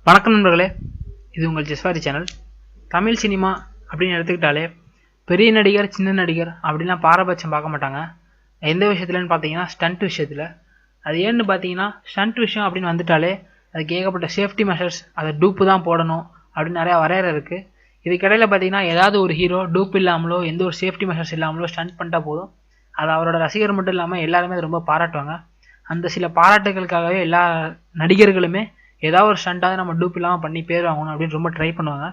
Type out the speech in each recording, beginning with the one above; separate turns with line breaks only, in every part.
வணக்கம் நண்பர்களே, இது உங்கள் ஜெஸ்வாரி சேனல். தமிழ் சினிமா அப்படின்னு எடுத்துக்கிட்டாலே பெரிய நடிகர் சின்ன நடிகர் அப்படின்லாம் பாரபட்சம் பார்க்க மாட்டாங்க. எந்த விஷயத்துலன்னு பார்த்தீங்கன்னா ஸ்டண்ட் விஷயத்தில். அது ஏன்னு பார்த்தீங்கன்னா ஸ்டண்ட் விஷயம் அப்படின்னு வந்துட்டாலே அதுக்கு ஏகப்பட்ட சேஃப்டி மெஷர்ஸ், அதை டூப்பு தான் போடணும் அப்படின்னு நிறையா வரையறை இருக்குது. இதுக்கிடையில் பார்த்தீங்கன்னா ஏதாவது ஒரு ஹீரோ டூப் இல்லாமலோ எந்த ஒரு சேஃப்டி மெஷர்ஸ் இல்லாமலோ ஸ்டண்ட் பண்ணிட்டா போதும், அது அவரோட ரசிகர் மட்டும் இல்லாமல் எல்லாருமே அதை ரொம்ப பாராட்டுவாங்க. அந்த சில பாராட்டுகளுக்காகவே எல்லா நடிகர்களுமே ஏதாவது ஒரு ஸ்டண்ட்டாவது நம்ம டூப் இல்லாமல் பண்ணி பேர் வாங்கணும் அப்படின்னு ரொம்ப ட்ரை பண்ணுவாங்க.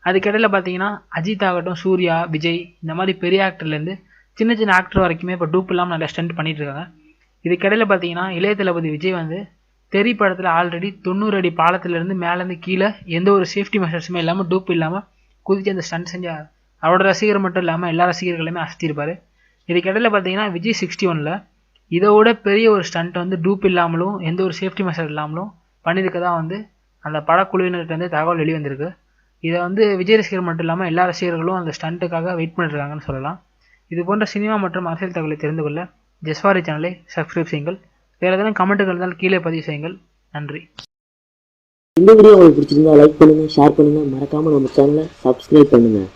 அதுக்கிடையில் பார்த்தீங்கன்னா அஜித் ஆகட்டும், சூர்யா, விஜய், இந்த மாதிரி பெரிய ஆக்டர்லேருந்து சின்ன சின்ன ஆக்டர் வரைக்குமே இப்போ டூப் இல்லாமல் நிறைய ஸ்டண்ட் பண்ணிட்டு இருக்காங்க. இதுக்கிடையில் பார்த்தீங்கன்னா இளைய தளபதி விஜய் வந்து தெரி படத்தில் ஆல்ரெடி 90 அடி பாலத்திலேருந்து மேலேருந்து கீழே எந்த ஒரு சேஃப்டி மெஷர்ஸுமே இல்லாமல் டூப் இல்லாமல் குதிச்சு அந்த ஸ்டண்ட் செஞ்சு அவரோட ரசிகர் மட்டும் இல்லாமல் எல்லா ரசிகர்களுமே அசத்திருப்பார். இதுக்கிடையில் பார்த்தீங்கன்னா விஜய் 61ல் இதோட பெரிய ஒரு ஸ்டண்ட் வந்து டூப் இல்லாமலும் எந்த ஒரு சேஃப்டி மெஷர் இல்லாமலும் பண்ணியிருக்கதா வந்து அந்த படக்குழுவினர்கிட்ட வந்து தகவல் வெளிவந்திருக்கு. இதை வந்து விஜய் ரசிகர் மட்டும் இல்லாமல் எல்லா ரசிகர்களும் அந்த ஸ்டண்ட்டுக்காக வெயிட் பண்ணிட்டுருக்காங்கன்னு சொல்லலாம். இது போன்ற சினிமா மற்றும் அரசியல் தகவலை தெரிந்து கொள்ள ஜெஸ்வாரி சேனலை சப்ஸ்கிரைப் செய்யுங்கள். வேறு ஏதாவது கமெண்ட்டுகள் இருந்தால் கீழே பதிவு செய்யுங்கள். நன்றி.
இந்த வீடியோ உங்களுக்கு பிடிச்சிருந்தா லைக் பண்ணுங்கள், ஷேர் பண்ணுங்கள், மறக்காமல் நம்ம சேனலை சப்ஸ்கிரைப் பண்ணுங்கள்.